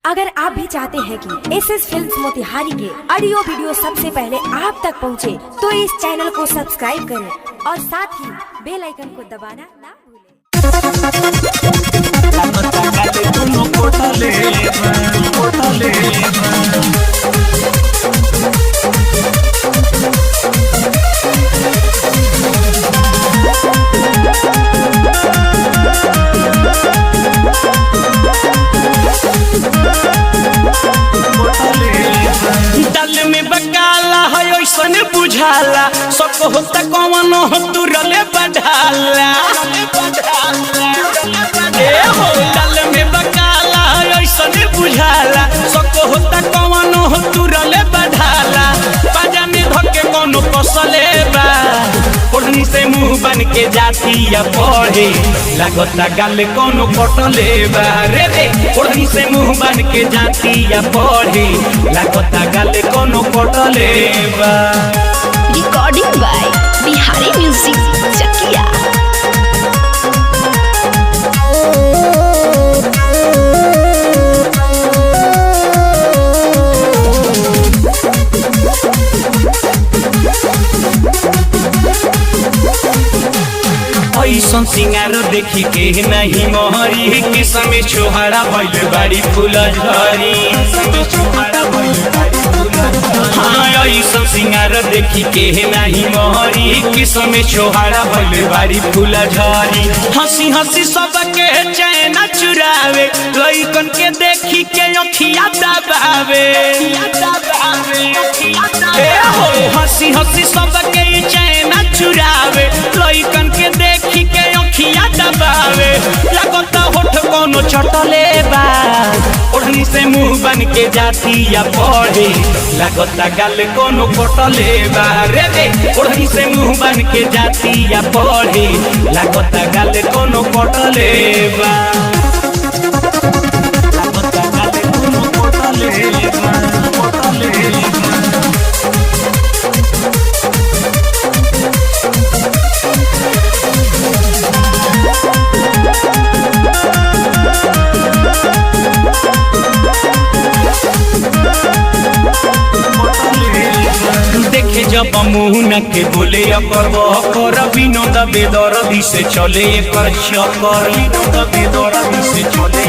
अगर आप भी चाहते हैं कि एसएस फिल्म्स मोतिहारी के ऑडियो वीडियो सबसे पहले आप तक पहुंचे, तो इस चैनल को सब्सक्राइब करें और साथ ही बेल आइकन को दबाना ना दल में बकाला है ऐसन बुझाला सब होता कौन हो तू रले बढ़ाला हो दल में बकाला है ऐसन बुझाला सब होता कौन हो तू रले बढ़ाला बाजा में धके कोनो कसले बा ओढ़नी से मुंह बन के जाती या पढ़े लागता गाल कोनो कटले बा रे रे ओढ़नी से मुंह बन के जाती या पढ़े लागता गाल कोनो कटले बा। रिकॉर्डिंग बाय बिहारी म्यूजिक चकिया। ऐसन सिंगार देखी के नहीं मोहरी किसमें छोहरा बैल बाड़ी फूल झरी। हाँ ऐसन सिंगार देखी के नहीं मोहरी किसमें छोहरा बैल बाड़ी फूल झरी। हंसी हंसी सबके चैन चुरावे लइकन के देखी के अखिया दबावे। हंसी हंसी सबके चैन चुरावे लइकन के देखी के अखिया दबावे लगता होठ कोनो चटले बा ओढ़नी से मुंह बन के जाती या पढ़े लगता गाल कोनो कटले बा रे रे ओढ़नी से मुंह बन के जाती या पढ़े लगता गाल कोनो कटले बा। लगता गाल कोनो कटले बा देखे जब मुहना के बोले कर विनोद बेदर्दी से चले कर चक्कर से चले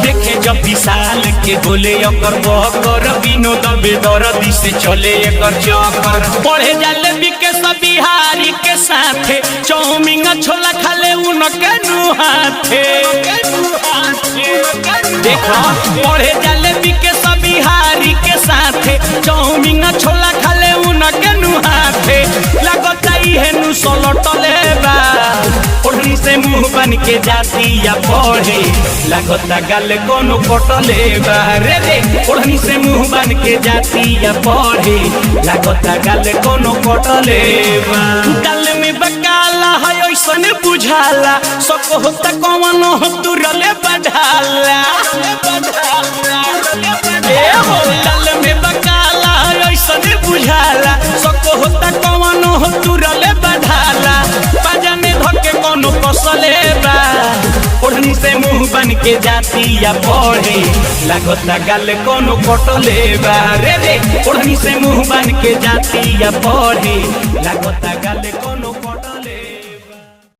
देखे जब विशाल के बोले कर विनोद बेदर्दी से चले कर चक्कर पढ़े जाले बिके सब बिहारी के साथे चौमिंग छोला खाले उनके नुहाथे। देखो पढ़े जाले बिके सब बिहारी के साथे चौमिंग छोला खाले उनके नुहाथे लगता है नु सलटले बा ओढ़नी से मुंह बन के जाती या पढ़े लगता गाल कोनो कटले बा रे रे ओढ़नी से मुंह बन के जाती या पढ़े लगता गाल कोनो कटले बा। गाल में बकाला है ऐसन बुझाला सब होता कौन हो तू रले बढ़ाला हो गाल में बकाला ऐसन बुझाला सब होता कौन हो तू रले बढ़ाला बाजा में धके कोनो कसले बा ओढ़नी से मुंह बन के जाती या पढ़े लगता गाल कोनो कटले बा रे रे ओढ़नी से मुंह बन के जाती या पढ़े लगता गाल